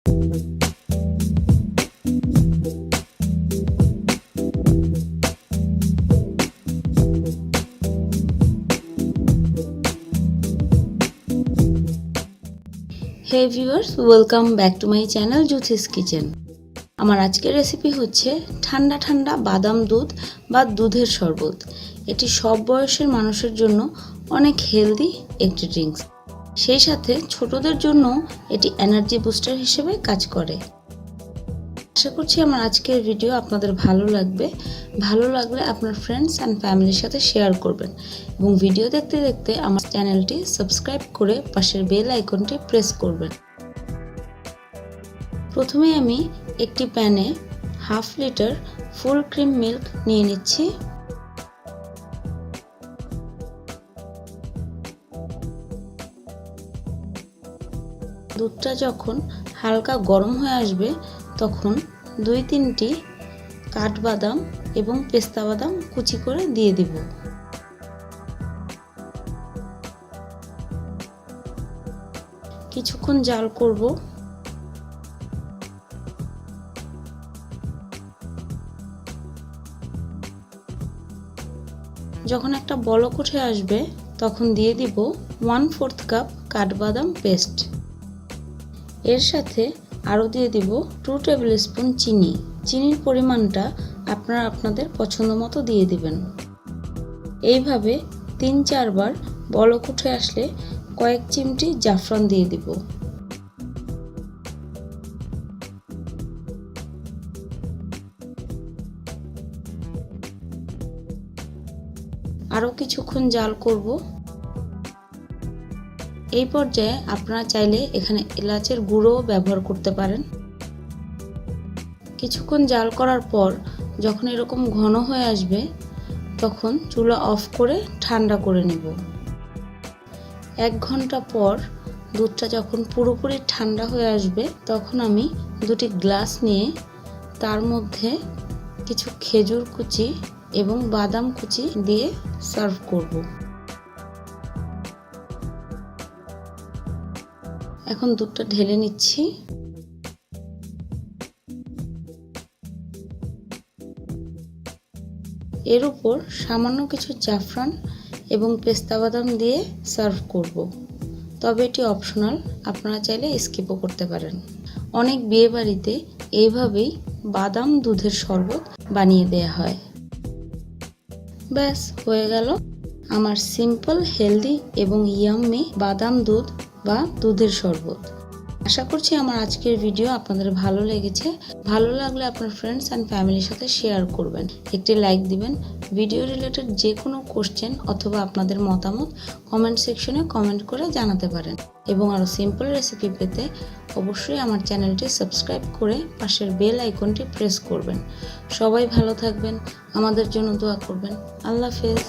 Hey viewers, welcome back to my channel Juthi's kitchen. আমার আজকের recipe হচ্ছে ঠান্ডা ঠান্ডা বাদাম দুধ বা দুধের শরবত। এটি সব বয়সের মানুষের জন্য অনেক হেলদি একটি ড্রিঙ্কস। সেই সাথে ছোটদের জন্য এটি এনার্জি বুস্টার হিসেবে কাজ করে। আশা করছি আমার আজকের ভিডিও আপনাদের ভালো লাগবে। ভালো লাগলে আপনার ফ্রেন্ডস অ্যান্ড ফ্যামিলির সাথে শেয়ার করবেন এবং ভিডিও দেখতে দেখতে আমার চ্যানেলটি সাবস্ক্রাইব করে পাশের বেল আইকনটি প্রেস করবেন। প্রথমে আমি একটি প্যানে half litre full cream milk নিয়ে নিচ্ছি। দুধটা যখন হালকা গরম হয়ে আসবে তখন 2-3টি কাঠবাদাম এবং পেস্তা বাদাম কুচি করে দিয়ে দিব। কিছুক্ষণ জাল করব। যখন একটা বলক উঠে আসবে তখন দিয়ে দিব 1/4 কাপ কাঠবাদাম পেস্ট। এর সাথে আরও দিয়ে দিব 2 টেবিল স্পুন চিনি। চিনির পরিমাণটা আপনারা আপনাদের পছন্দ মতো দিয়ে দিবেন। এইভাবে 3-4 বার বলক উঠে আসলে কয়েক চিমটি জাফরান দিয়ে দিব। আরও কিছুক্ষণ জাল করব। এই পর্যায়ে আপনারা চাইলে এখানে এলাচের গুঁড়োও ব্যবহার করতে পারেন। কিছুক্ষণ জাল করার পর যখন এরকম ঘন হয়ে আসবে তখন চুলা অফ করে ঠান্ডা করে নেব। 1 ঘন্টা পর দুধটা যখন পুরোপুরি ঠান্ডা হয়ে আসবে তখন আমি 2টি গ্লাস নিয়ে তার মধ্যে কিছু খেজুর কুচি এবং বাদাম কুচি দিয়ে সার্ভ করব। এখন দুধটা ঢেলে নিচ্ছি। এর উপর সামান্য কিছু জাফরান এবং পেস্তা বাদাম দিয়ে সার্ভ করব। তবে এটি অপশনাল, আপনারা চাইলে স্কিপও করতে পারেন। অনেক বিয়ে বাড়িতে এইভাবেই বাদাম দুধের শরবত বানিয়ে দেয়া হয়। ব্যাস হয়ে গেল আমার সিম্পল, হেলদি এবং ইয়াম্মি বাদাম দুধ বা দুধের শরবত। আশা করছি আমার আজকের ভিডিও আপনাদের ভালো লেগেছে। ভালো লাগলে আপনার ফ্রেন্ডস অ্যান্ড ফ্যামিলির সাথে শেয়ার করবেন, একটি লাইক দিবেন। ভিডিও রিলেটেড যে কোনো কোশ্চেন অথবা আপনাদের মতামত কমেন্ট সেকশনে কমেন্ট করে জানাতে পারেন এবং আরও সিম্পল রেসিপি পেতে অবশ্যই আমার চ্যানেলটি সাবস্ক্রাইব করে পাশের বেল আইকনটি প্রেস করবেন। সবাই ভালো থাকবেন, আমাদের জন্য দোয়া করবেন। আল্লাহ হাফেজ।